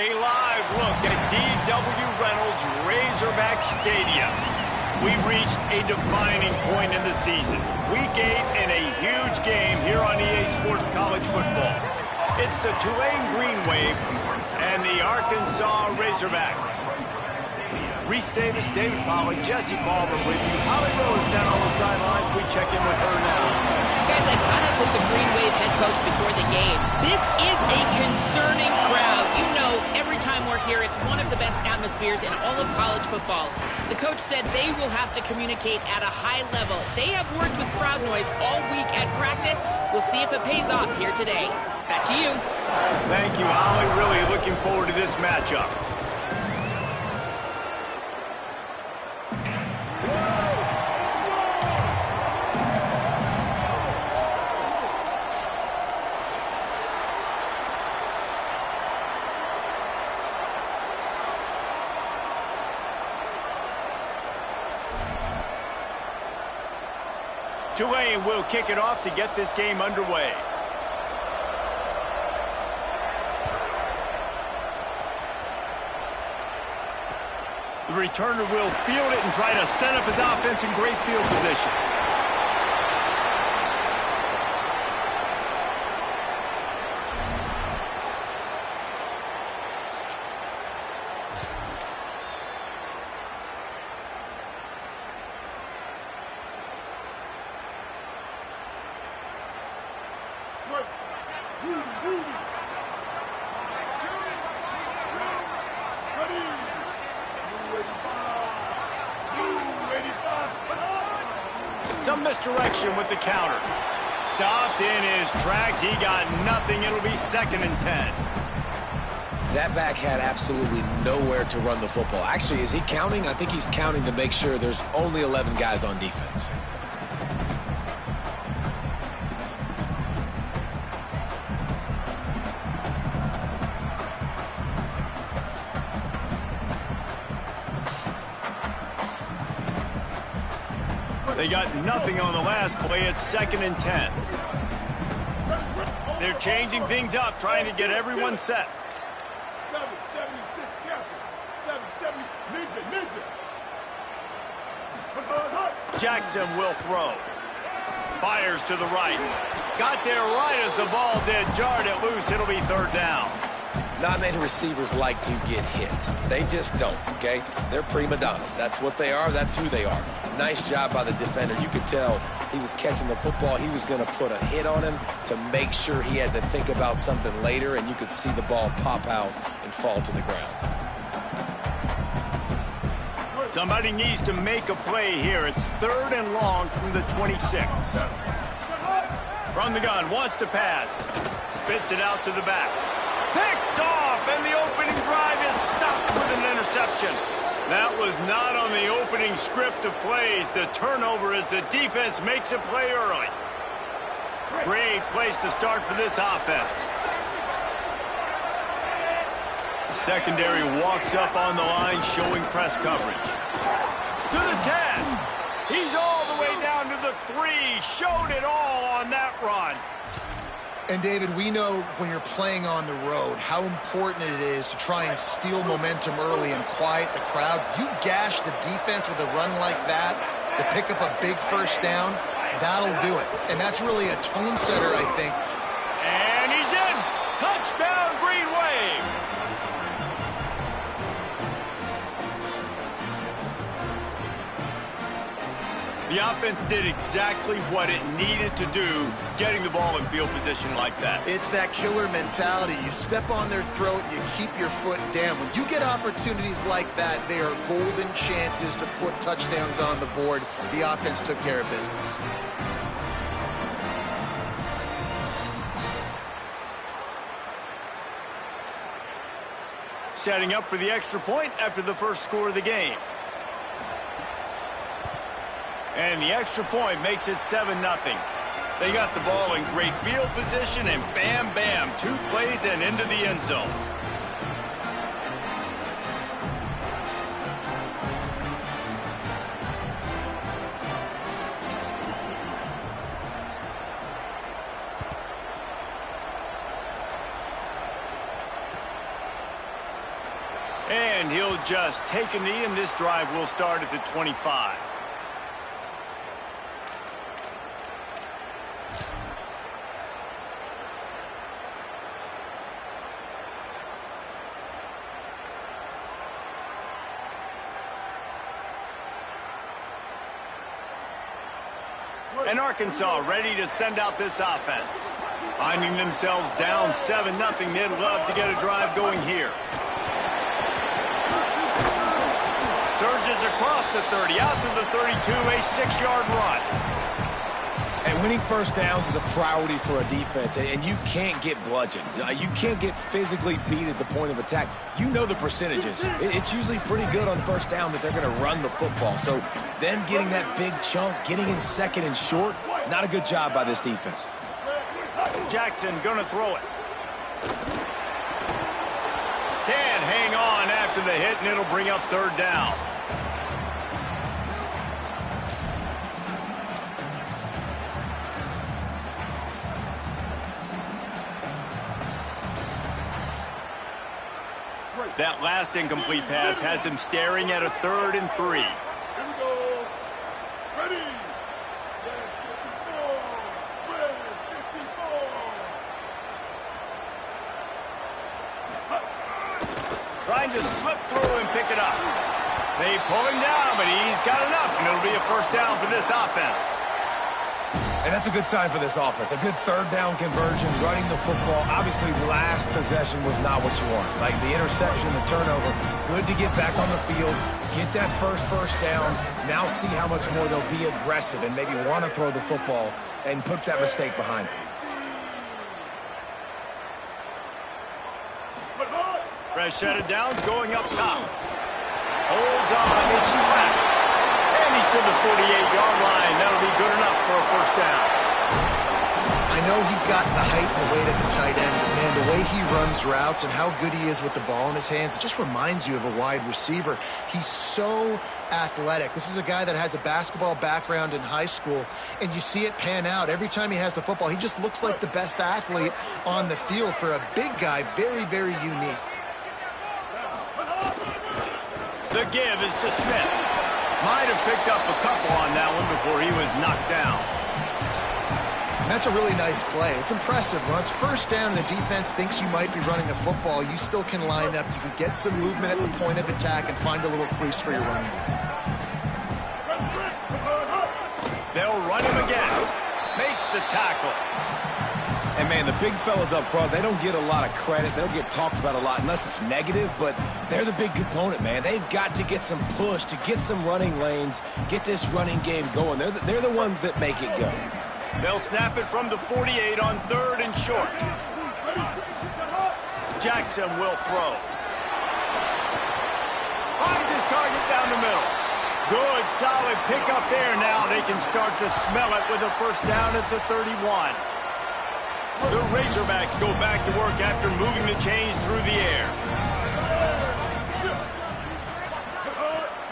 A live look at D.W. Reynolds Razorback Stadium. We've reached a defining point in the season. Week 8 and a huge game here on EA Sports College Football. It's the Tulane Green Wave and the Arkansas Razorbacks. Reese Davis, David Pollack, Jesse Palmer with you. Holly Rose down on the sidelines. We check in with her now. Guys, I caught up with the Green Wave head coach before the game. This is a concerning crowd. You know, every time we're here, it's one of the best atmospheres in all of college football. The coach said they will have to communicate at a high level. They have worked with crowd noise all week at practice. We'll see if it pays off here today. Back to you. Thank you, Holly. Really looking forward to this matchup. Tulane will kick it off to get this game underway. The returner will field it and try to set up his offense in great field position. Some misdirection with the counter. Stopped in his tracks. He got nothing. It'll be 2nd and 10. That back had absolutely nowhere to run the football. Actually, is he counting? I think he's counting to make sure there's only 11 guys on defense. They got nothing on the last play. It's 2nd and 10. They're changing things up, trying to get everyone set. 776 Captain. 770 Ninja. Jackson will throw. Fires to the right. Got there right as the ball did. Jarred it loose. It'll be 3rd down. Not many receivers like to get hit. They just don't, okay? They're prima donnas. That's what they are. That's who they are. Nice job by the defender. You could tell he was catching the football. He was going to put a hit on him to make sure he had to think about something later, and you could see the ball pop out and fall to the ground. Somebody needs to make a play here. It's 3rd and long from the 26. From the gun, wants to pass. Spits it out to the back. Picked off, and the opening drive is stopped with an interception. That was not on the opening script of plays. The turnover as the defense makes a play early. Great place to start for this offense. The secondary walks up on the line, showing press coverage. To the 10. He's all the way down to the 3. Showed it all on that run. And, David, we know when you're playing on the road how important it is to try and steal momentum early and quiet the crowd. You gash the defense with a run like that to pick up a big 1st down, that'll do it. And that's really a tone setter, I think. And he's in. Touchdown, Green Wave. The offense did exactly what it needed to do, getting the ball in field position like that. It's that killer mentality. You step on their throat, you keep your foot down. When you get opportunities like that, they are golden chances to put touchdowns on the board. The offense took care of business. Setting up for the extra point after the first score of the game. And the extra point makes it 7-0. They got the ball in great field position, and bam, bam, 2 plays and into the end zone. And he'll just take a knee, and this drive will start at the 25. And Arkansas ready to send out this offense. Finding themselves down 7-0, they'd love to get a drive going here. Surges across the 30, out to the 32, a 6-yard run. And winning first downs is a priority for a defense, and you can't get bludgeoned. You can't get physically beat at the point of attack. You know the percentages. It's usually pretty good on first down that they're going to run the football. So them getting that big chunk, getting in second and short, not a good job by this defense. Jackson going to throw it. Can't hang on after the hit, and it'll bring up third down. That last incomplete pass has him staring at a 3rd and 3. Here we go. Ready. Red 54. Trying to slip through and pick it up. They pull him down, but he's got enough, and it'll be a first down for this offense. And that's a good sign for this offense. A good third down conversion, running the football. Obviously, last possession was not what you wanted. Like the interception, the turnover. Good to get back on the field, get that first down. Now see how much more they'll be aggressive and maybe want to throw the football and put that mistake behind them. Fresh set of downs going up top. Holds on, it's flat. And he's to the 48-yard line. That'll be good enough for a first down. I know he's got the height and the weight of the tight end, but man, the way he runs routes and how good he is with the ball in his hands, it just reminds you of a wide receiver. He's so athletic. This is a guy that has a basketball background in high school, and you see it pan out. Every time he has the football, he just looks like the best athlete on the field. For a big guy, very, very unique. The give is to Smith. Might have picked up a couple on that one before he was knocked down. And that's a really nice play. It's impressive. When it's first down and the defense thinks you might be running the football, you still can line up. You can get some movement at the point of attack and find a little crease for your running back. They'll run him again. Makes the tackle. And, man, the big fellas up front, they don't get a lot of credit. They'll get talked about a lot unless it's negative, but they're the big component, man. They've got to get some push, to get some running lanes, get this running game going. They're the ones that make it go. They'll snap it from the 48 on 3rd and short. Jackson will throw. Finds his target down the middle. Good, solid pickup there. Now they can start to smell it with a first down at the 31. The Razorbacks go back to work after moving the chains through the air.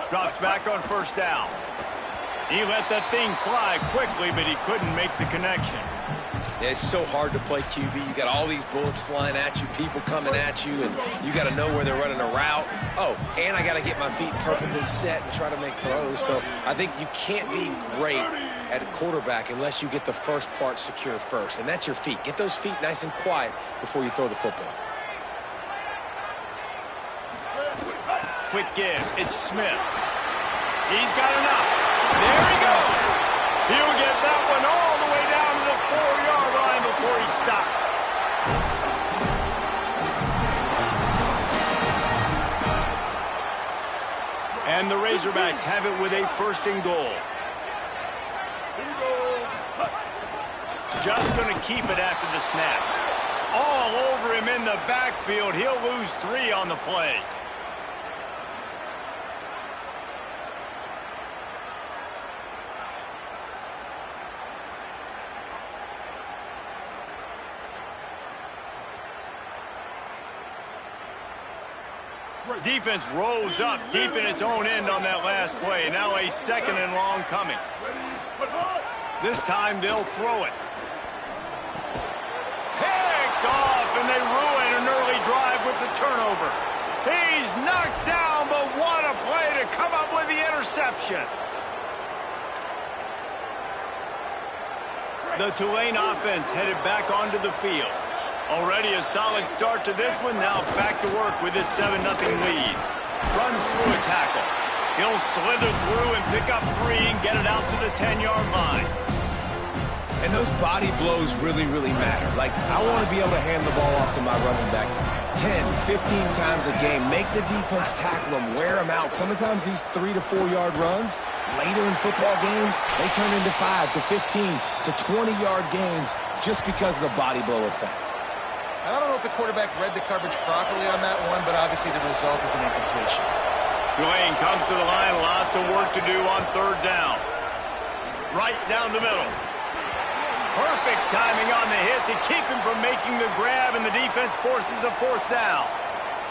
Drops back on first down. He let that thing fly quickly, but he couldn't make the connection. Yeah, it's so hard to play QB. You got all these bullets flying at you, people coming at you, and you got to know where they're running a route. Oh, and I got to get my feet perfectly set and try to make throws. So I think you can't be great at a quarterback unless you get the first part secure first, and that's your feet. Get those feet nice and quiet before you throw the football. Quick give. It's Smith. He's got enough. There he goes. He'll get that one all the way down to the 4-yard line before he stopped. And the Razorbacks have it with a 1st and goal. Just going to keep it after the snap. All over him in the backfield. He'll lose 3 on the play. Defense rolls up deep in its own end on that last play. Now a 2nd and long coming. This time they'll throw it. Picked off, and they ruin an early drive with the turnover. He's knocked down, but what a play to come up with the interception. The Tulane offense headed back onto the field. Already a solid start to this one. Now back to work with this 7-0 lead. Runs through a tackle. He'll slither through and pick up 3 and get it out to the 10-yard line. And those body blows really, really matter. Like, I want to be able to hand the ball off to my running back 10, 15 times a game. Make the defense tackle them, wear them out. Sometimes these 3 to 4 yard runs, later in football games, they turn into 5 to 15 to 20-yard gains just because of the body blow effect. I don't know if the quarterback read the coverage properly on that one, but obviously the result is an incompletion. Tulane comes to the line. Lots of work to do on 3rd down. Right down the middle. Perfect timing on the hit to keep him from making the grab, and the defense forces a 4th down.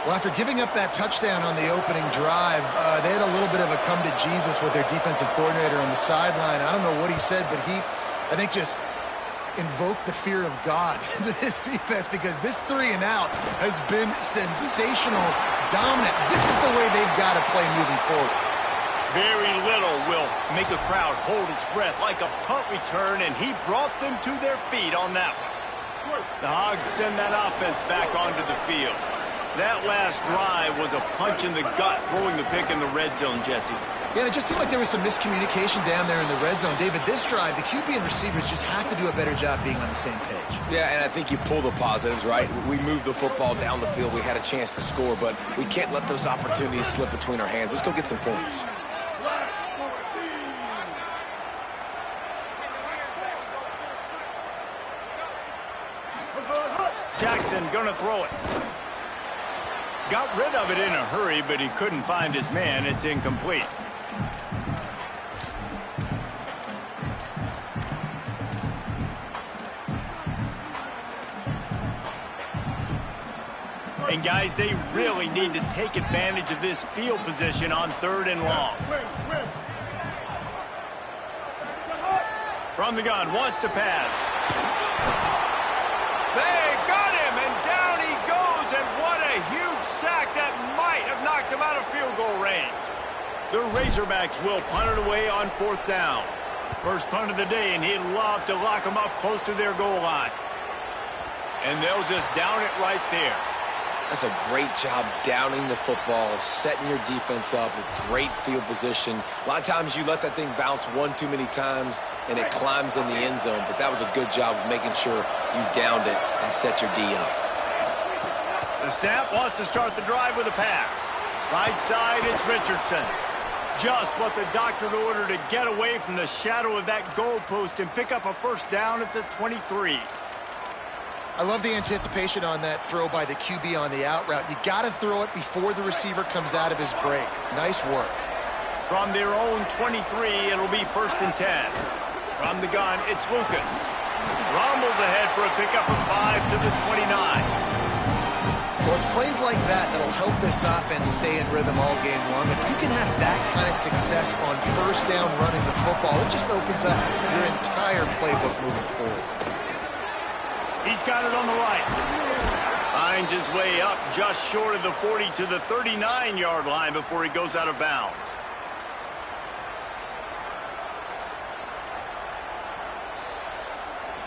Well, after giving up that touchdown on the opening drive, they had a little bit of a come to Jesus with their defensive coordinator on the sideline. I don't know what he said, but he, I think, just invoked the fear of God into this defense, because this 3 and out has been sensational, dominant. This is the way they've got to play moving forward. Very little will make a crowd hold its breath like a punt return, and he brought them to their feet on that one. The Hogs send that offense back onto the field. That last drive was a punch in the gut, throwing the pick in the red zone, Jesse. Yeah, and it just seemed like there was some miscommunication down there in the red zone. David, this drive, the QB and receivers just have to do a better job being on the same page. Yeah, and I think you pull the positives, right? We moved the football down the field. We had a chance to score, but we can't let those opportunities slip between our hands. Let's go get some points. Jackson gonna throw it. Got rid of it in a hurry, but he couldn't find his man. It's incomplete. And guys, they really need to take advantage of this field position on 3rd and long. From the gun, wants to pass. They got him, and down he goes, and what a huge sack that might have knocked him out of field goal range. The Razorbacks will punt it away on 4th down. First punt of the day, and he'd love to lock them up close to their goal line. And they'll just down it right there. That's a great job downing the football, setting your defense up with great field position. A lot of times you let that thing bounce 1 too many times and it climbs in the end zone, but that was a good job of making sure you downed it and set your D up. The snap wants to start the drive with a pass. Right side, it's Richardson. Just what the doctor ordered to get away from the shadow of that goalpost and pick up a 1st down at the 23. I love the anticipation on that throw by the QB on the out route. You got to throw it before the receiver comes out of his break. Nice work. From their own 23, it'll be 1st and 10. From the gun, it's Lucas. Rumbles ahead for a pickup of 5 to the 29. Well, it's plays like that that'll help this offense stay in rhythm all game long. If you can have that kind of success on 1st down running the football, it just opens up your entire playbook moving forward. He's got it on the right. Finds his way up just short of the 40 to the 39-yard line before he goes out of bounds.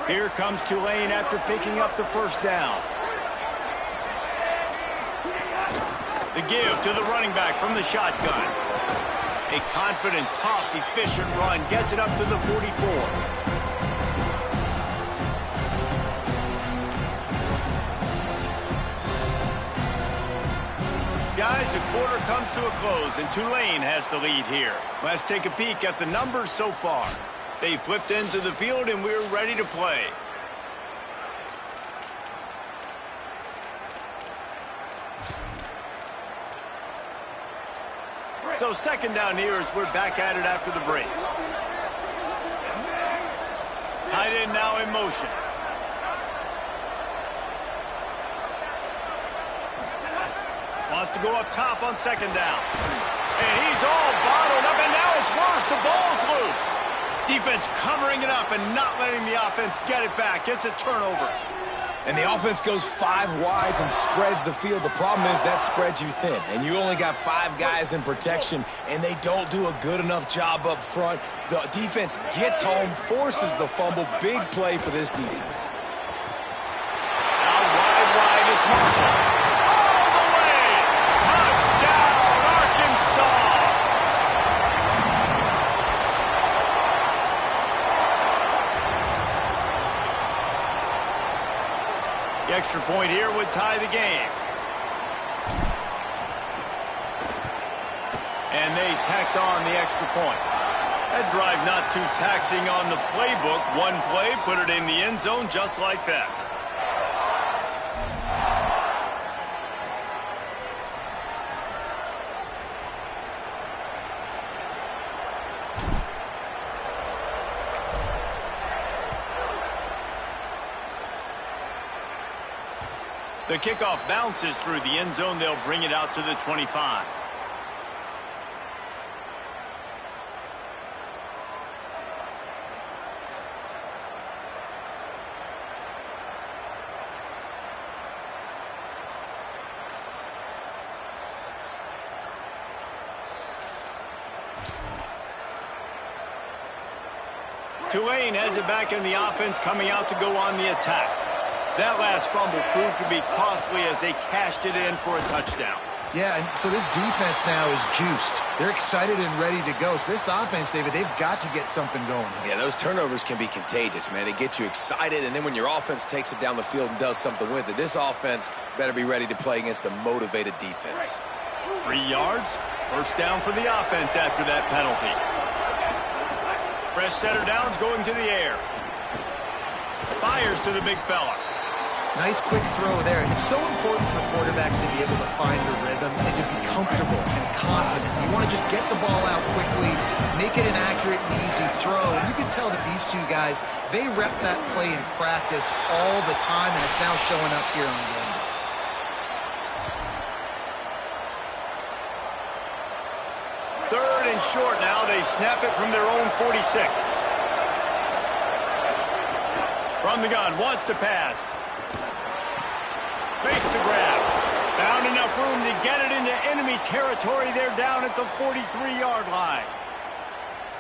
Here comes Tulane after picking up the 1st down. The give to the running back from the shotgun. A confident, tough, efficient run gets it up to the 44. Guys, the quarter comes to a close, and Tulane has the lead here. Let's take a peek at the numbers so far. They flipped into the field, and we're ready to play. So 2nd down here as we're back at it after the break. Tight end now in motion. Wants to go up top on 2nd down. And he's all bottled up, and now it's worse. The ball's loose. Defense covering it up and not letting the offense get it back. It's a turnover. And the offense goes 5 wides and spreads the field. The problem is that spreads you thin, and you only got 5 guys in protection, and they don't do a good enough job up front. The defense gets home, forces the fumble. Big play for this defense. Out wide, it's Marshall. All the way! Touchdown, Arkansas! The extra point here would tie the game. And they tacked on the extra point. That drive not too taxing on the playbook. One play, put it in the end zone just like that. The kickoff bounces through the end zone. They'll bring it out to the 25. Tulane has it back in the offense, coming out to go on the attack. That last fumble proved to be costly as they cashed it in for a touchdown. Yeah, and so this defense now is juiced. They're excited and ready to go. So this offense, David, they've got to get something going. Yeah, those turnovers can be contagious, man. It gets you excited, and then when your offense takes it down the field and does something with it, this offense better be ready to play against a motivated defense. 3 yards, first down for the offense after that penalty. Fresh setter downs going to the air. Fires to the big fella. Nice quick throw there. And it's so important for quarterbacks to be able to find a rhythm and to be comfortable and confident. You want to just get the ball out quickly, make it an accurate and easy throw. And you can tell that these two guys, they rep that play in practice all the time, and it's now showing up here on the end. Third and short now. They snap it from their own 46. From the gun, wants to pass. Makes the grab. Found enough room to get it into enemy territory. They're down at the 43-yard line.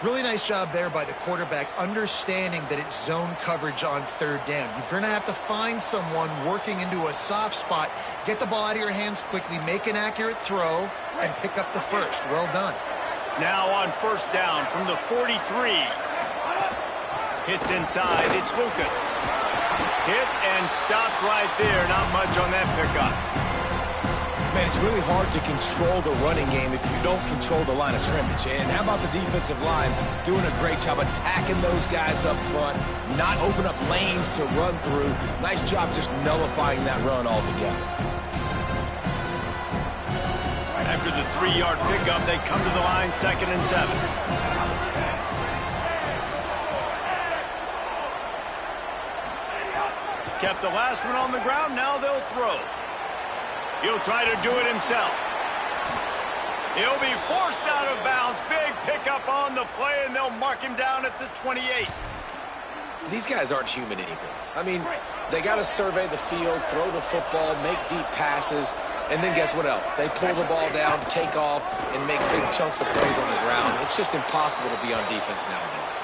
Really nice job there by the quarterback, understanding that it's zone coverage on third down. You're going to have to find someone working into a soft spot, get the ball out of your hands quickly, make an accurate throw, and pick up the first. Well done. Now on first down from the 43. Hits inside. It's Lucas. Hit and stopped right there. Not much on that pickup. Man, it's really hard to control the running game if you don't control the line of scrimmage. And how about the defensive line doing a great job attacking those guys up front, not open up lanes to run through. Nice job just nullifying that run altogether. After the 3-yard pickup, they come to the line, 2nd and 7. Kept the last one on the ground. Now they'll throw. He'll try to do it himself. He'll be forced out of bounds. Big pickup on the play, and they'll mark him down at the 28. These guys aren't human anymore. I mean, they got to survey the field, throw the football, make deep passes, and then guess what else? They pull the ball down, take off, and make big chunks of plays on the ground. It's just impossible to be on defense nowadays.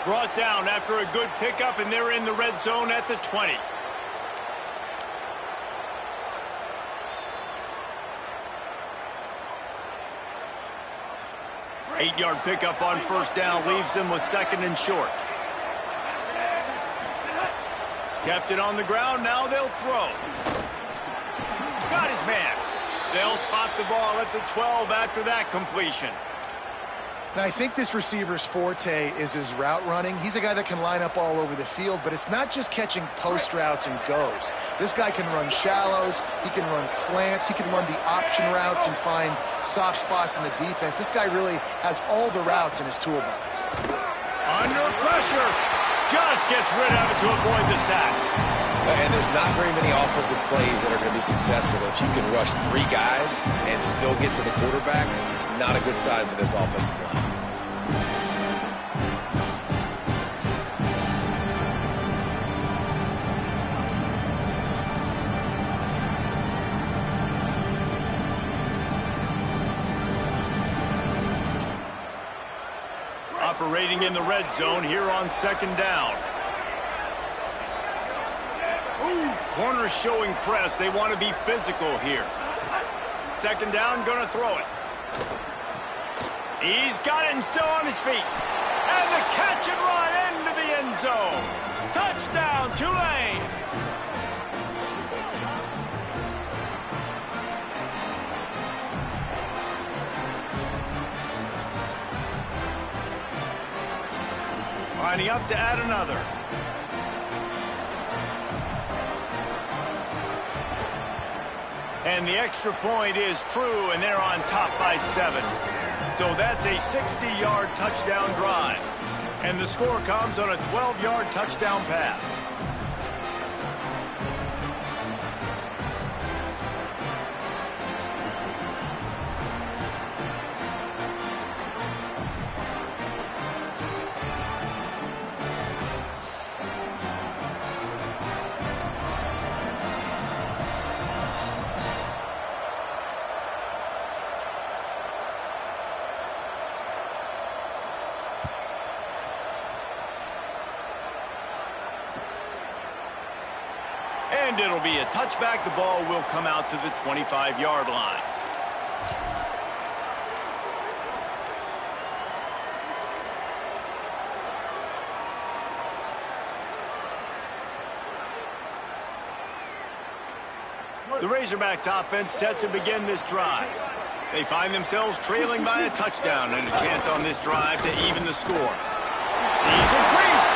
Brought down after a good pickup, and they're in the red zone at the 20. Eight-yard pickup on first down leaves them with 2nd and short. Kept it on the ground. Now they'll throw. Got his man. They'll spot the ball at the 12 after that completion. Now, I think this receiver's forte is his route running. He's a guy that can line up all over the field, but it's not just catching post routes and goes. This guy can run shallows, he can run slants, he can run the option routes and find soft spots in the defense. This guy really has all the routes in his toolbox. Under pressure. Just gets rid of it to avoid the sack. And there's not very many offensive plays that are going to be successful. If you can rush 3 guys and still get to the quarterback, it's not a good sign for this offensive line. Operating in the red zone here on second down. Corners showing press. They want to be physical here. Second down, going to throw it. He's got it and still on his feet. And the catch and run into the end zone. Touchdown, Tulane. Lining up to add another. And the extra point is true, and they're on top by 7. So that's a 60-yard touchdown drive. And the score comes on a 12-yard touchdown pass. And it'll be a touchback. The ball will come out to the 25-yard line. The Razorbacks offense set to begin this drive. They find themselves trailing by a touchdown and a chance on this drive to even the score. Sees a crease.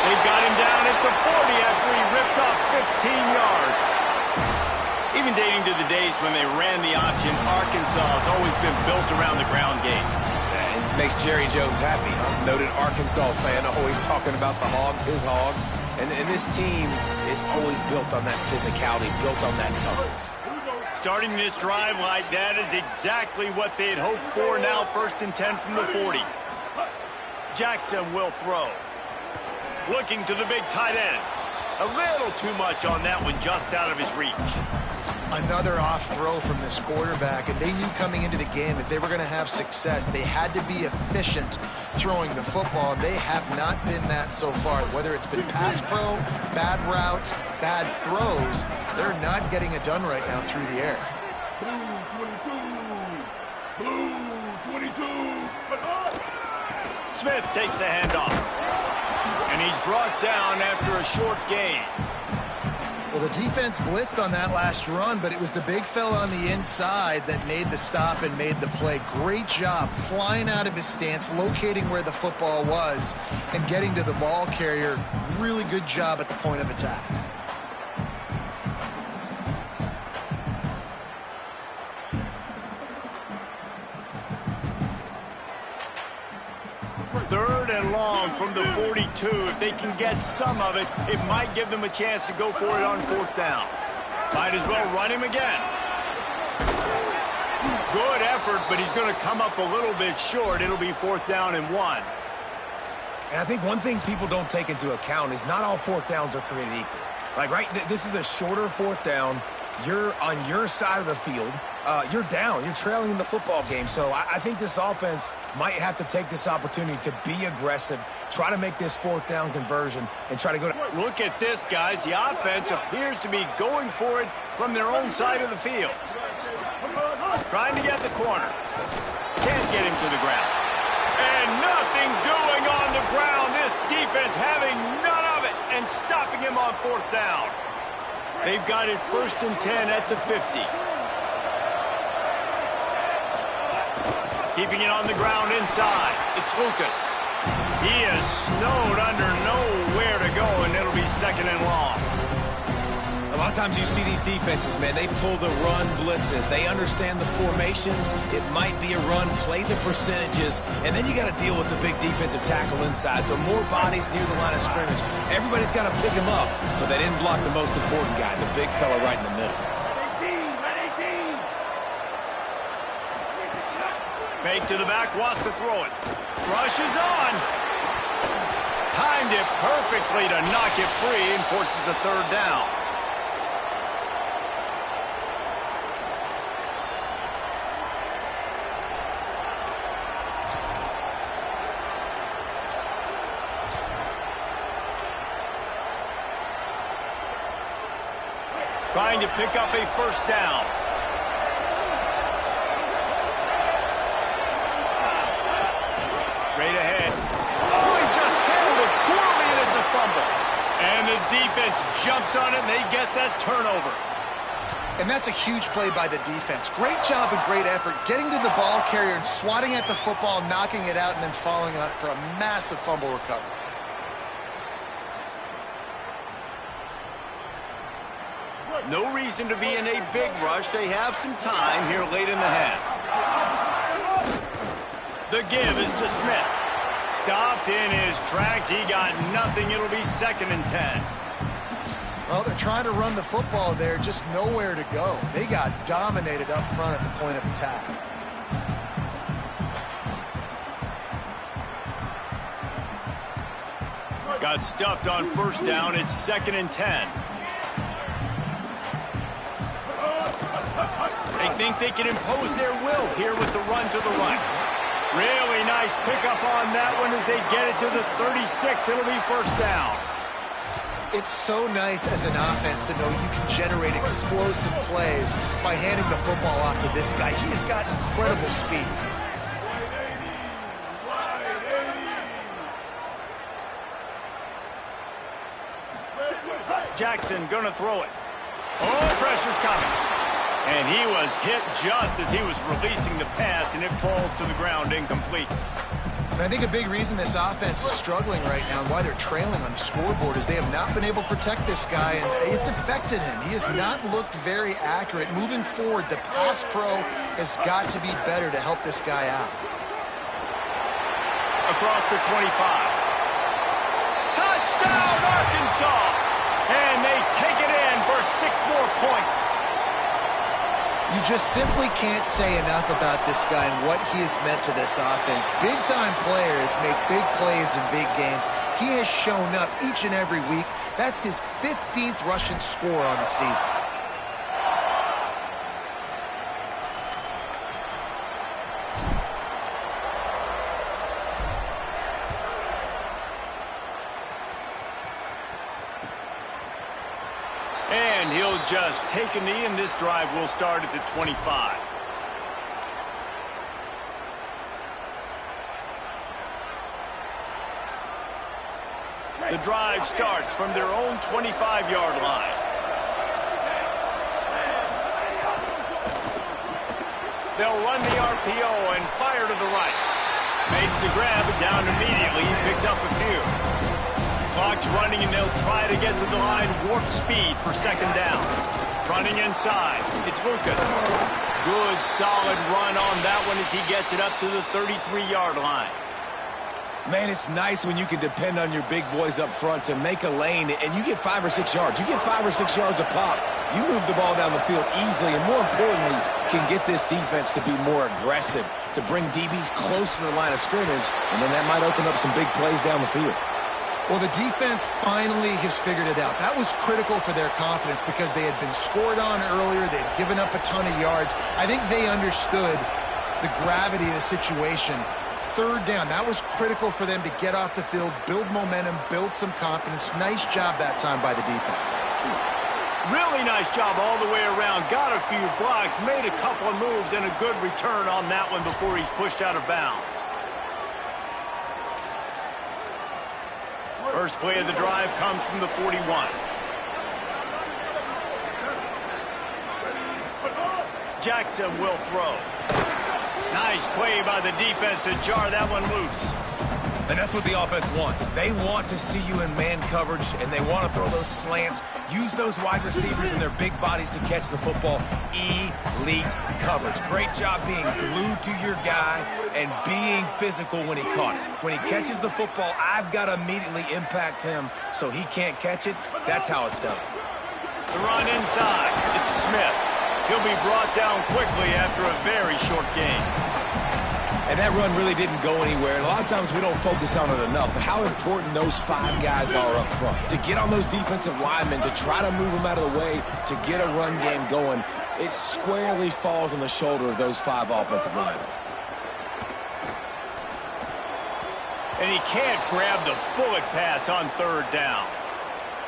They've got him down at the 40 after he ripped off 15 yards. Even dating to the days when they ran the option, Arkansas has always been built around the ground game. It makes Jerry Jones happy, huh? Noted Arkansas fan, always talking about the Hogs, his Hogs. And this team is always built on that physicality, built on that toughness. Starting this drive like that is exactly what they had hoped for. Now 1st and 10 from the 40. Jackson will throw. Looking to the big tight end. A little too much on that one, just out of his reach. Another off throw from this quarterback, and they knew coming into the game if they were going to have success, they had to be efficient throwing the football, and they have not been that so far. Whether it's been pass pro, bad routes, bad throws, they're not getting it done right now through the air. Blue 22. Smith takes the handoff. And he's brought down after a short gain. Well, the defense blitzed on that last run, but it was the big fella on the inside that made the stop and made the play. Great job flying out of his stance, locating where the football was, and getting to the ball carrier. Really good job at the point of attack. Third and long from the 42. If they can get some of it, it might give them a chance to go for it on 4th down. Might as well run him again. Good effort, but he's going to come up a little bit short. It'll be 4th down and 1. And I think one thing people don't take into account is not all 4th downs are created equal. Like, right, this is a shorter 4th down. You're on your side of the field. You're down. You're trailing in the football game. So I think this offense might have to take this opportunity to be aggressive, try to make this 4th down conversion, and try to go to... Look at this, guys. The offense appears to be going for it from their own side of the field. Trying to get the corner. Can't get him to the ground. And nothing doing on the ground. This defense having none of it and stopping him on 4th down. They've got it 1st and 10 at the 50. Keeping it on the ground inside. It's Lucas. He is snowed under, nowhere to go, and it'll be 2nd and long. A lot of times you see these defenses, man, they pull the run blitzes. They understand the formations. It might be a run, play the percentages, and then you got to deal with the big defensive tackle inside. So more bodies near the line of scrimmage. Everybody's got to pick him up, but they didn't block the most important guy, the big fella right in the middle. Fake to the back, wants to throw it. Rush is on. Timed it perfectly to knock it free and forces a 3rd down. trying to pick up a first down. Straight ahead. Oh, he just handled it poorly, and it's a fumble. And the defense jumps on it, and they get that turnover. And that's a huge play by the defense. Great job and great effort getting to the ball carrier and swatting at the football, knocking it out, and then following on for a massive fumble recovery. No reason to be in a big rush. They have some time here late in the half. The give is to Smith. Stopped in his tracks. He got nothing. It'll be 2nd and 10. Well, they're trying to run the football there, just nowhere to go. They got dominated up front at the point of attack. Got stuffed on first down. It's 2nd and 10. They think they can impose their will here with the run to the right. Really nice pickup on that one as they get it to the 36. It'll be first down. It's so nice as an offense to know you can generate explosive plays by handing the football off to this guy. He has got incredible speed. Jackson gonna throw it. Oh, pressure's coming. And he was hit just as he was releasing the pass, and it falls to the ground incomplete. And I think a big reason this offense is struggling right now and why they're trailing on the scoreboard is they have not been able to protect this guy, and it's affected him. He has not looked very accurate. Moving forward, the pass pro has got to be better to help this guy out. Across the 25. Touchdown, Arkansas! And they take it in for 6 more points. You just simply can't say enough about this guy and what he has meant to this offense. Big-time players make big plays in big games. He has shown up each and every week. That's his 15th rushing score on the season. And he'll just take a knee, and this drive will start at the 25. The drive starts from their own 25-yard line. They'll run the RPO and fire to the right. Makes the grab, and down immediately. He picks up a few. Clock's running, and they'll try to get to the line warp speed for 2nd down. Running inside. It's Lucas. Good, solid run on that one as he gets it up to the 33-yard line. Man, it's nice when you can depend on your big boys up front to make a lane, and you get 5 or 6 yards. You get 5 or 6 yards a pop. You move the ball down the field easily, and more importantly, can get this defense to be more aggressive, to bring DBs close to the line of scrimmage, and then that might open up some big plays down the field. Well, the defense finally has figured it out. That was critical for their confidence because they had been scored on earlier. They had given up a ton of yards. I think they understood the gravity of the situation. 3rd down, that was critical for them to get off the field, build momentum, build some confidence. Nice job that time by the defense. Really nice job all the way around. Got a few blocks, made a couple of moves, and a good return on that one before he's pushed out of bounds. First play of the drive comes from the 41. Jackson will throw. Nice play by the defense to jar that one loose. And that's what the offense wants. They want to see you in man coverage, and they want to throw those slants, use those wide receivers and their big bodies to catch the football. Elite coverage. Great job being glued to your guy and being physical when he caught it. When he catches the football, I've got to immediately impact him so he can't catch it. That's how it's done. The run inside. It's Smith. He'll be brought down quickly after a very short game. And that run really didn't go anywhere. And a lot of times we don't focus on it enough, but how important those 5 guys are up front. To get on those defensive linemen, to try to move them out of the way, to get a run game going, it squarely falls on the shoulder of those 5 offensive linemen. And he can't grab the bullet pass on 3rd down.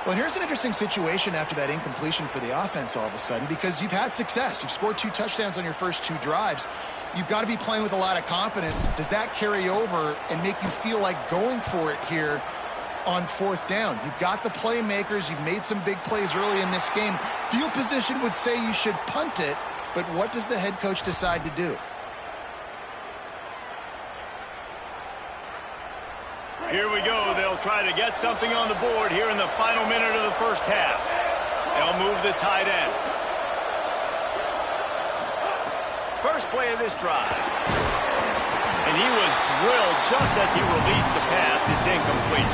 Well, here's an interesting situation after that incompletion for the offense all of a sudden, because you've had success. You've scored 2 touchdowns on your first 2 drives. You've got to be playing with a lot of confidence. Does that carry over and make you feel like going for it here on 4th down? You've got the playmakers. You've made some big plays early in this game. Field position would say you should punt it, but what does the head coach decide to do? Here we go. They'll try to get something on the board here in the final minute of the first half. They'll move the tight end. First play of this drive. And he was drilled just as he released the pass. It's incomplete.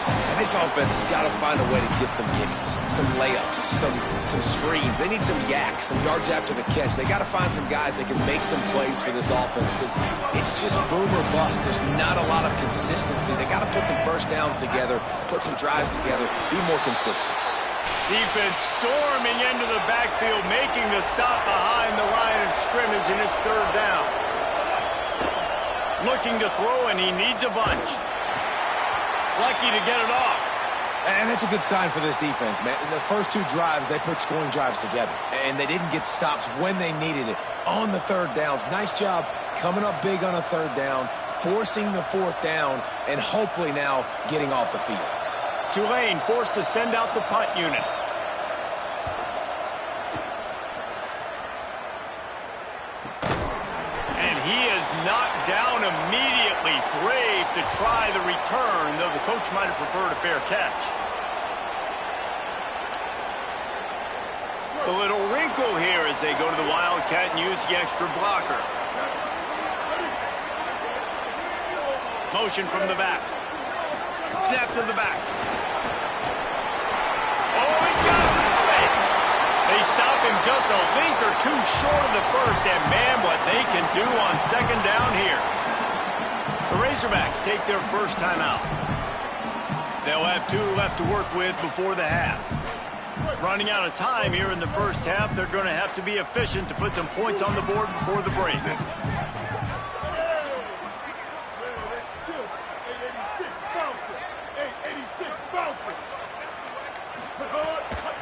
And this offense has got to find a way to get some gimmies, some layups, some screens. They need some yak, some yards after the catch. They got to find some guys that can make some plays for this offense, because it's just boom or bust. There's not a lot of consistency. They got to put some first downs together, put some drives together, be more consistent. Defense storming into the backfield, making the stop behind the line of scrimmage, and it's 3rd down. Looking to throw, and he needs a bunch. Lucky to get it off. And that's a good sign for this defense, man. The first 2 drives, they put scoring drives together, and they didn't get stops when they needed it. On the 3rd downs, nice job coming up big on a 3rd down, forcing the 4th down, and hopefully now getting off the field. Tulane forced to send out the punt unit. And he is knocked down immediately. Brave to try the return, though the coach might have preferred a fair catch. A little wrinkle here as they go to the Wildcat and use the extra blocker. Motion from the back. Snap to the back. Oh, he's got some space. They stop him just a length or 2 short of the first, and man, what they can do on 2nd down here. The Razorbacks take their first time out. They'll have 2 left to work with before the half. Running out of time here in the first half, they're going to have to be efficient to put some points on the board before the break.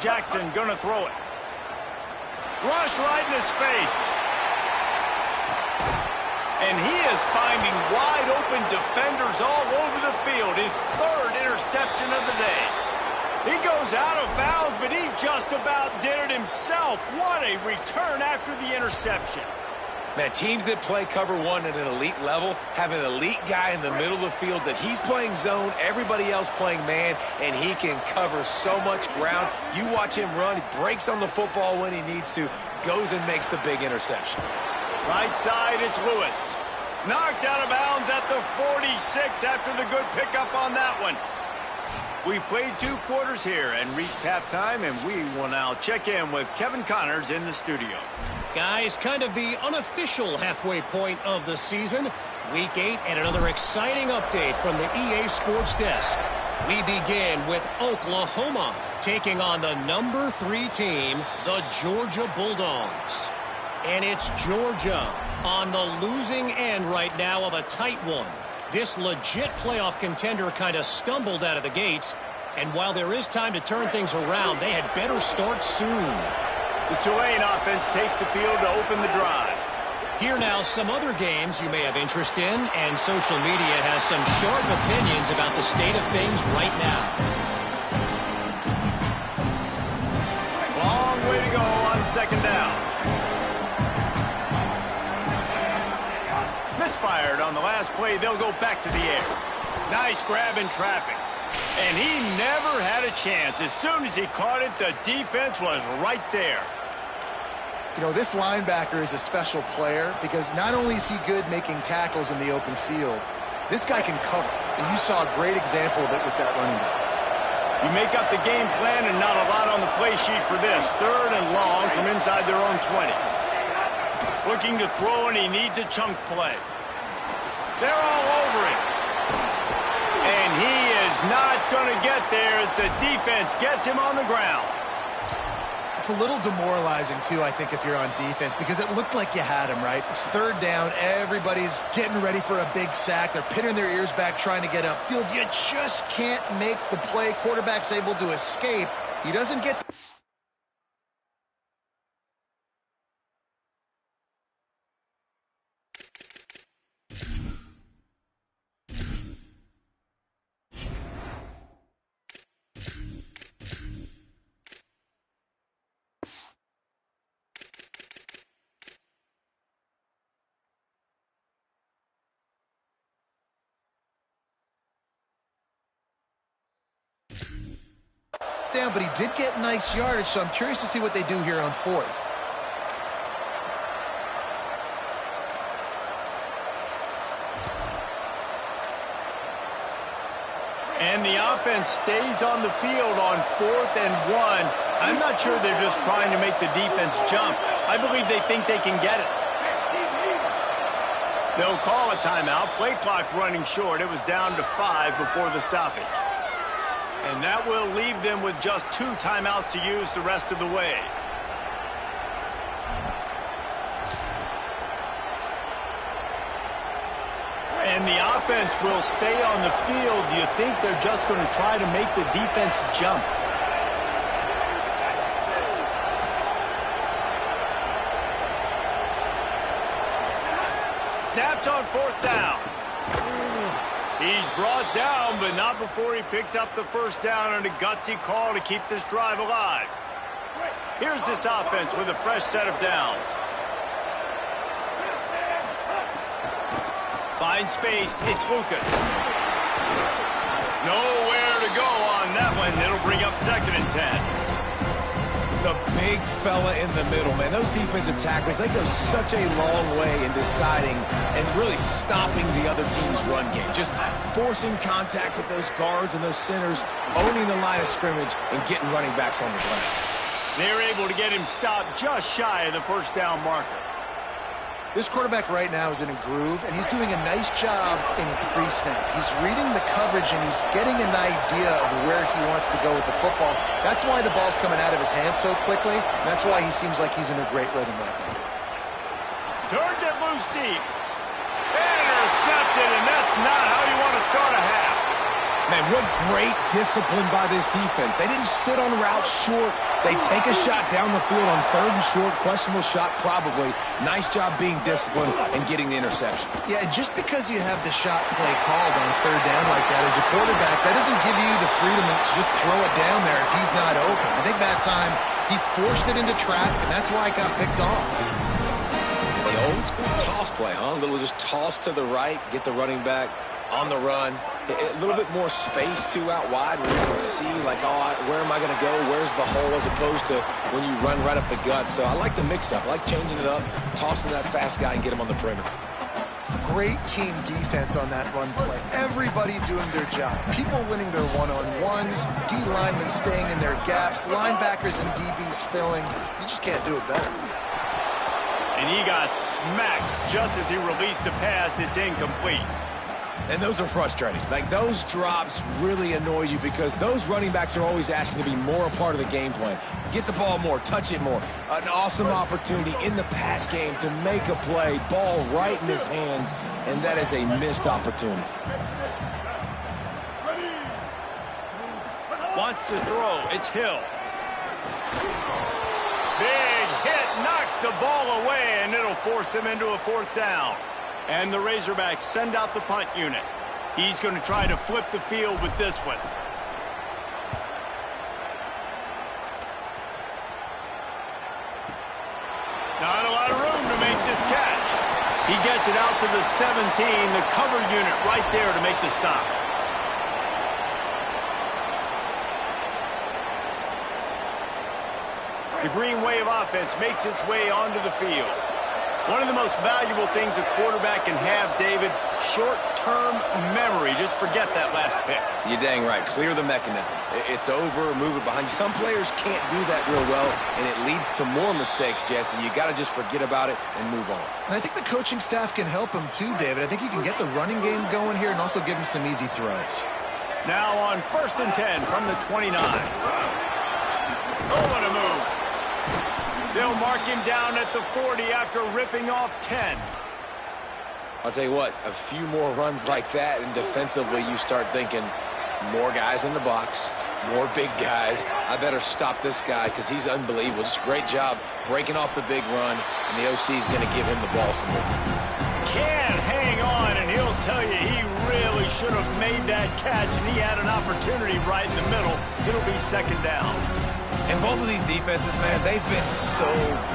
Jackson gonna throw it. Rush right in his face. And he is finding wide open defenders all over the field. His 3rd interception of the day. He goes out of bounds, but he just about did it himself. What a return after the interception. Man, teams that play cover 1 at an elite level have an elite guy in the middle of the field that he's playing zone, everybody else playing man, and he can cover so much ground. You watch him run, he breaks on the football when he needs to, goes and makes the big interception. Right side, it's Lewis. Knocked out of bounds at the 46 after the good pickup on that one. We played 2 quarters here and reached halftime, and we will now check in with Kevin Connors in the studio. Guys, kind of the unofficial halfway point of the season. Week 8 and another exciting update from the EA Sports Desk. We begin with Oklahoma taking on the number 3 team, the Georgia Bulldogs. And it's Georgia on the losing end right now of a tight one. This legit playoff contender kind of stumbled out of the gates. And while there is time to turn things around, they had better start soon. The Tulane offense takes the field to open the drive. Here now some other games you may have interest in, and social media has some sharp opinions about the state of things right now. Long way to go on 2nd down. Misfired on the last play. They'll go back to the air. Nice grab in traffic. And he never had a chance. As soon as he caught it, the defense was right there. You know, this linebacker is a special player because not only is he good making tackles in the open field, this guy can cover. And you saw a great example of it with that running back. You make up the game plan and not a lot on the play sheet for this. 3rd and long from inside their own 20. Looking to throw, and he needs a chunk play. They're all over him. And he is not going to get there as the defense gets him on the ground. It's a little demoralizing, too, I think, if you're on defense, because it looked like you had him, right? It's third down. Everybody's getting ready for a big sack. They're pinning their ears back trying to get upfield. You just can't make the play. Quarterback's able to escape. He doesn't get the down, but he did get nice yardage, so I'm curious to see what they do here on fourth. And the offense stays on the field on 4th and 1. I'm not sure they're just trying to make the defense jump. I believe they think they can get it. They'll call a timeout. Play clock running short. It was down to 5 before the stoppage. And that will leave them with just 2 timeouts to use the rest of the way. And the offense will stay on the field. Do you think they're just going to try to make the defense jump? Snapped on 4th down. He's brought down, but not before he picks up the first down on a gutsy call to keep this drive alive. Here's this offense with a fresh set of downs. Finds space. It's Lucas. Nowhere to go on that one. It'll bring up 2nd and 10. The big fella in the middle, man. Those defensive tackles, they go such a long way in deciding and really stopping the other team's run game. Just forcing contact with those guards and those centers, owning the line of scrimmage, and getting running backs on the ground. They're able to get him stopped just shy of the first down marker. This quarterback right now is in a groove, and he's doing a nice job in pre-snap. He's reading the coverage, and he's getting an idea of where he wants to go with the football. That's why the ball's coming out of his hands so quickly, and that's why he seems like he's in a great rhythm right now. Turns it loose deep. Intercepted, and that's not how you want to start a half. Man, what great discipline by this defense. They didn't sit on routes short. They take a shot down the field on 3rd and short. Questionable shot, probably. Nice job being disciplined and getting the interception. Yeah, and just because you have the shot play called on 3rd down like that as a quarterback, that doesn't give you the freedom to just throw it down there if he's not open. I think that time he forced it into traffic, and that's why it got picked off. The old school toss play, huh? A little just toss to the right, get the running back on the run. A little bit more space, too, out wide where you can see, like, oh, where am I going to go? Where's the hole? As opposed to when you run right up the gut. So I like the mix-up. I like changing it up, tossing that fast guy and get him on the perimeter. Great team defense on that run play. Everybody doing their job. People winning their one-on-ones, D-linemen staying in their gaps, linebackers and DBs filling. You just can't do it better. And he got smacked just as he released the pass. It's incomplete. And those are frustrating. Like, those drops really annoy you because those running backs are always asking to be more a part of the game plan. Get the ball more, touch it more. An awesome opportunity in the pass game to make a play, ball right in his hands, and that is a missed opportunity. Wants to throw. It's Hill. Big hit, knocks the ball away, and it'll force him into a 4th down. And the Razorbacks send out the punt unit. He's going to try to flip the field with this one. Not a lot of room to make this catch. He gets it out to the 17, the cover unit right there to make the stop. The Green Wave offense makes its way onto the field. One of the most valuable things a quarterback can have, David, short-term memory. Just forget that last pick. You're dang right. Clear the mechanism. It's over, move it behind you. Some players can't do that real well, and it leads to more mistakes, Jesse. You got to just forget about it and move on. And I think the coaching staff can help him too, David. I think you can get the running game going here and also give him some easy throws. Now on 1st and 10 from the 29. Oh, what a move. They'll mark him down at the 40 after ripping off 10. I'll tell you what, a few more runs like that, and defensively you start thinking more guys in the box, more big guys. I better stop this guy because he's unbelievable. Just great job breaking off the big run, and the OC is going to give him the ball some more. Can't hang on, and he'll tell you he really should have made that catch, and he had an opportunity right in the middle. It'll be second down. And both of these defenses, man, they've been so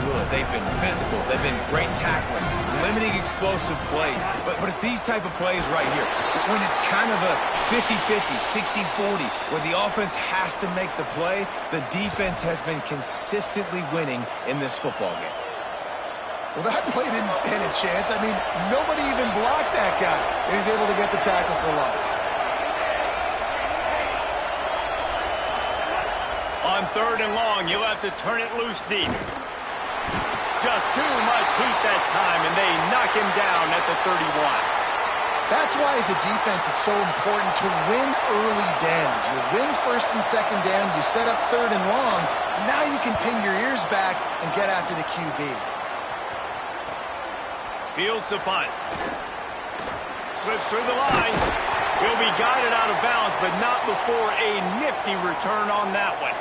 good. They've been physical. They've been great tackling, limiting explosive plays. But it's these type of plays right here, when it's kind of a 50-50, 60-40, where the offense has to make the play, the defense has been consistently winning in this football game. Well, that play didn't stand a chance. I mean, nobody even blocked that guy. And he's able to get the tackle for loss. On third and long, you'll have to turn it loose deep. Just too much heat that time, and they knock him down at the 31. That's why, as a defense, it's so important to win early downs. You win first and second down, you set up third and long. Now you can pin your ears back and get after the QB. Fields the punt. Slips through the line. He'll be guided out of bounds, but not before a nifty return on that one.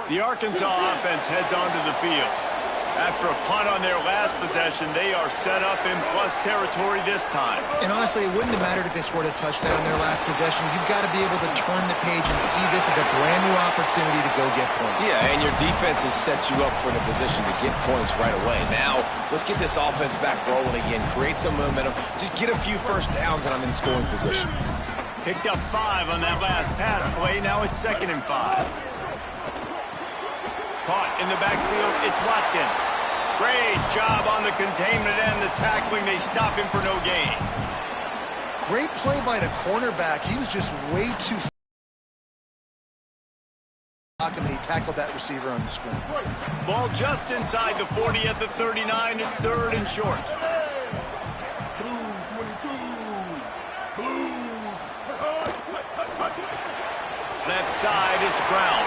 The Arkansas offense heads onto the field. After a punt on their last possession, they are set up in plus territory this time. And honestly, it wouldn't have mattered if they scored a touchdown their last possession. You've got to be able to turn the page and see this as a brand new opportunity to go get points. Yeah, and your defense has set you up for the position to get points right away. Now, let's get this offense back rolling again, create some momentum, just get a few first downs, and I'm in scoring position. Picked up 5 on that last pass play. Now it's 2nd and 5. Caught in the backfield, it's Watkins. Great job on the containment and the tackling. They stop him for no gain. Great play by the cornerback. He was just way too and he tackled that receiver on the screen. Ball just inside the 40 at the 39. It's third and short. Blue 22. Blues. Left side is Brown.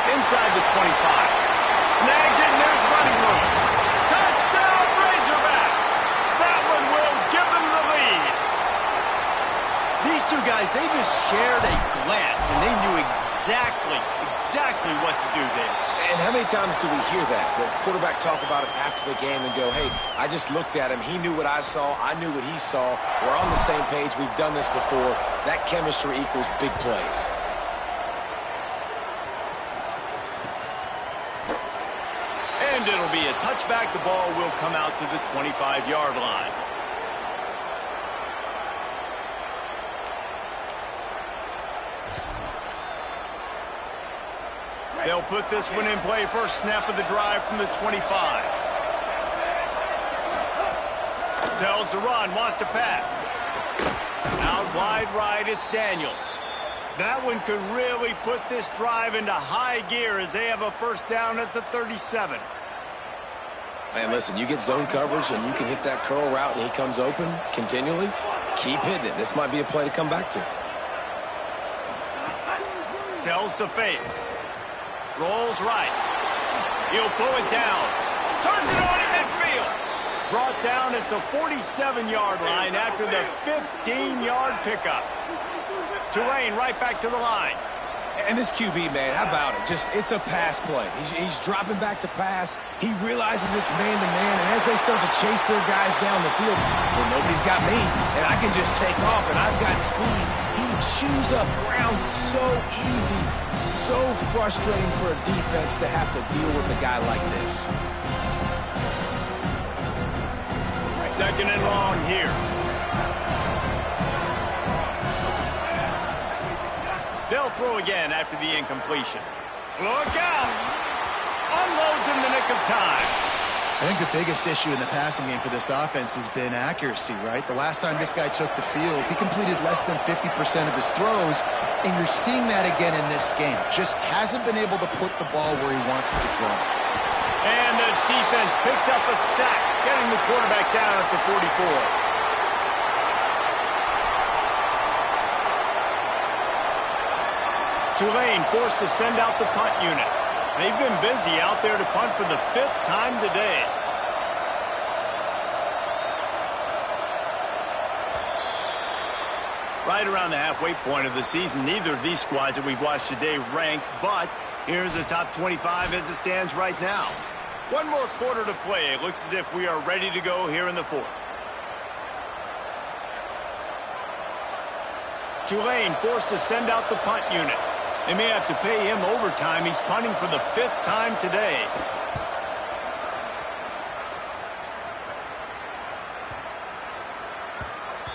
Inside the 25. Snags it, and there's running room. Touchdown, Razorbacks! That one will give them the lead. These two guys, they just shared a glance, and they knew exactly what to do there. And how many times do we hear that? The quarterback talk about it after the game and go, hey, I just looked at him. He knew what I saw. I knew what he saw. We're on the same page. We've done this before. That chemistry equals big plays. And it'll be a touchback. The ball will come out to the 25-yard line. They'll put this one in play. First snap of the drive from the 25. Tells the run, wants to pass. Out wide right, it's Daniels. That one could really put this drive into high gear as they have a first down at the 37. Man, listen, you get zone coverage and you can hit that curl route and he comes open continually. Keep hitting it. This might be a play to come back to. Sells to fake. Rolls right. He'll pull it down. Turns it on in midfield. Brought down at the 47-yard line after the 15-yard pickup. Tulane right back to the line. And this QB, man, how about it? It's a pass play. He's dropping back to pass. He realizes it's man-to-man, and as they start to chase their guys down the field, well, nobody's got me, and I can just take off, and I've got speed. He chews up ground so easy, so frustrating for a defense to have to deal with a guy like this. Second and long here. They'll throw again after the incompletion. Look out! Unloads in the nick of time. I think the biggest issue in the passing game for this offense has been accuracy, right? The last time this guy took the field, he completed less than 50% of his throws, and you're seeing that again in this game. Just hasn't been able to put the ball where he wants it to go. And the defense picks up a sack. getting the quarterback down at the 44. Tulane forced to send out the punt unit. They've been busy out there to punt for the 5th time today. Right around the halfway point of the season, neither of these squads that we've watched today ranked, but here's the top 25 as it stands right now. One more quarter to play. It looks as if we are ready to go here in the 4th. Tulane forced to send out the punt unit. They may have to pay him overtime. He's punting for the 5th time today.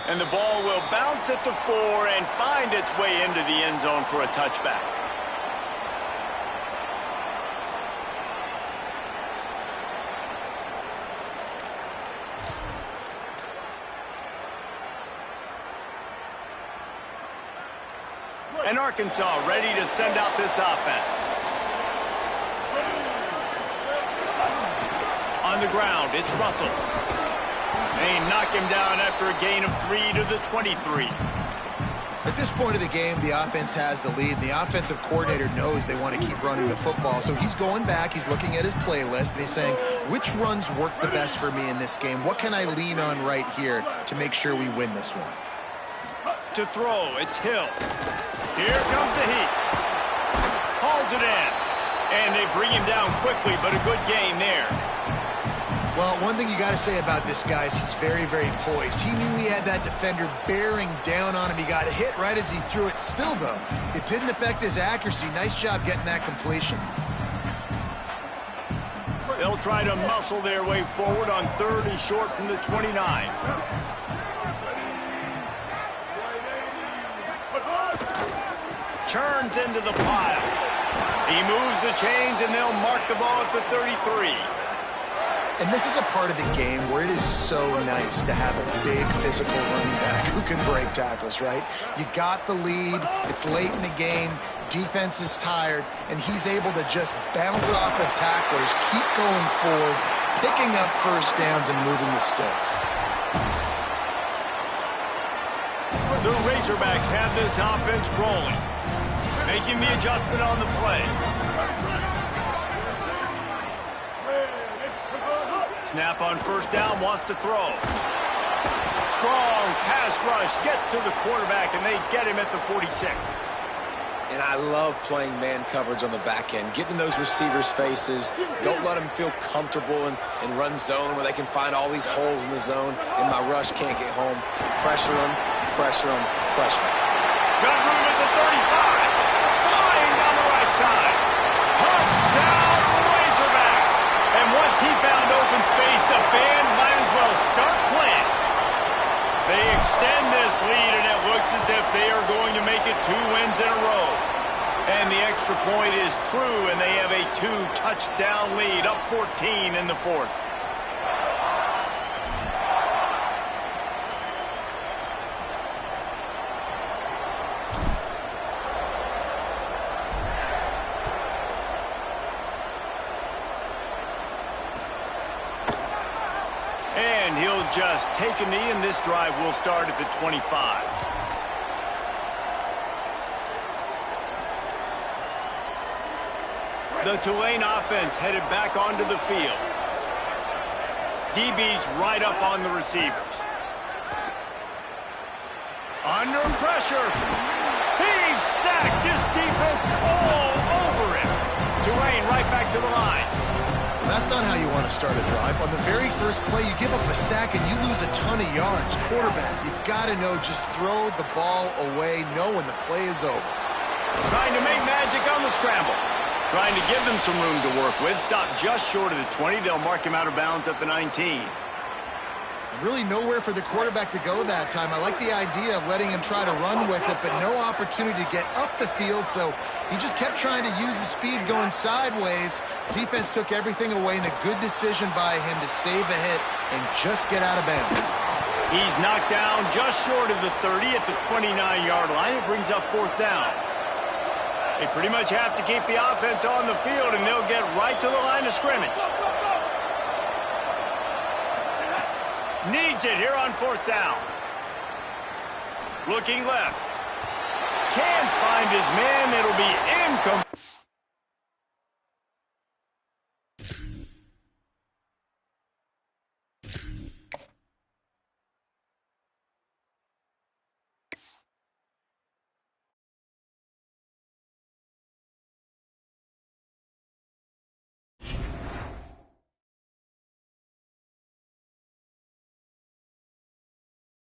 And the ball will bounce at the 4 and find its way into the end zone for a touchback. And Arkansas ready to send out this offense. On the ground, it's Russell. They knock him down after a gain of 3 to the 23. At this point of the game, the offense has the lead. The offensive coordinator knows they want to keep running the football. So he's going back, he's looking at his playlist, and he's saying, which runs work the best for me in this game? What can I lean on right here to make sure we win this one? To throw, it's Hill. Here comes the heat. Hauls it in. And they bring him down quickly, but a good gain there. Well, one thing you got to say about this guy is he's very, very poised. He knew he had that defender bearing down on him. He got hit right as he threw it. Still, though, it didn't affect his accuracy. Nice job getting that completion. They'll try to muscle their way forward on 3rd and short from the 29. Turns into the pile. He moves the chains, and they'll mark the ball at the 33. And this is a part of the game where it is so nice to have a big physical running back who can break tackles, right? You got the lead. It's late in the game. Defense is tired, and he's able to just bounce off of tacklers, keep going forward, picking up first downs and moving the sticks. The Razorbacks have this offense rolling, making the adjustment on the play. Snap on first down, wants to throw. Strong pass rush, gets to the quarterback, and they get him at the 46. And I love playing man coverage on the back end, getting those receivers' faces. Don't let them feel comfortable in run zone where they can find all these holes in the zone, and my rush can't get home. Pressure them, pressure them, pressure them. Got room at the 35. Flying down the right side. Hunt down Razorbacks. And once he found open space, the band might as well start playing. They extend this lead, and it looks as if they are going to make it 2 wins in a row. And the extra point is true, and they have a 2-touchdown lead, up 14 in the 4th. And he'll just take a knee, and this drive will start at the 25. The Tulane offense headed back onto the field. DB's right up on the receivers. Under pressure. He's sacked. This defense all over him. Tulane right back to the line. That's not how you want to start a drive. On the very first play, you give up a sack and you lose a ton of yards. Quarterback, you've got to know, just throw the ball away, know when the play is over. Trying to make magic on the scramble. Trying to give them some room to work with. Stop just short of the 20. They'll mark him out of bounds at the 19. Really nowhere for the quarterback to go that time. I like the idea of letting him try to run with it, but no opportunity to get up the field, so he just kept trying to use the speed going sideways. Defense took everything away, and a good decision by him to save a hit and just get out of bounds. He's knocked down just short of the 30 at the 29-yard line. It brings up 4th down. They pretty much have to keep the offense on the field, and they'll get right to the line of scrimmage. Needs it here on 4th down. Looking left. Can't find his man. It'll be incomplete.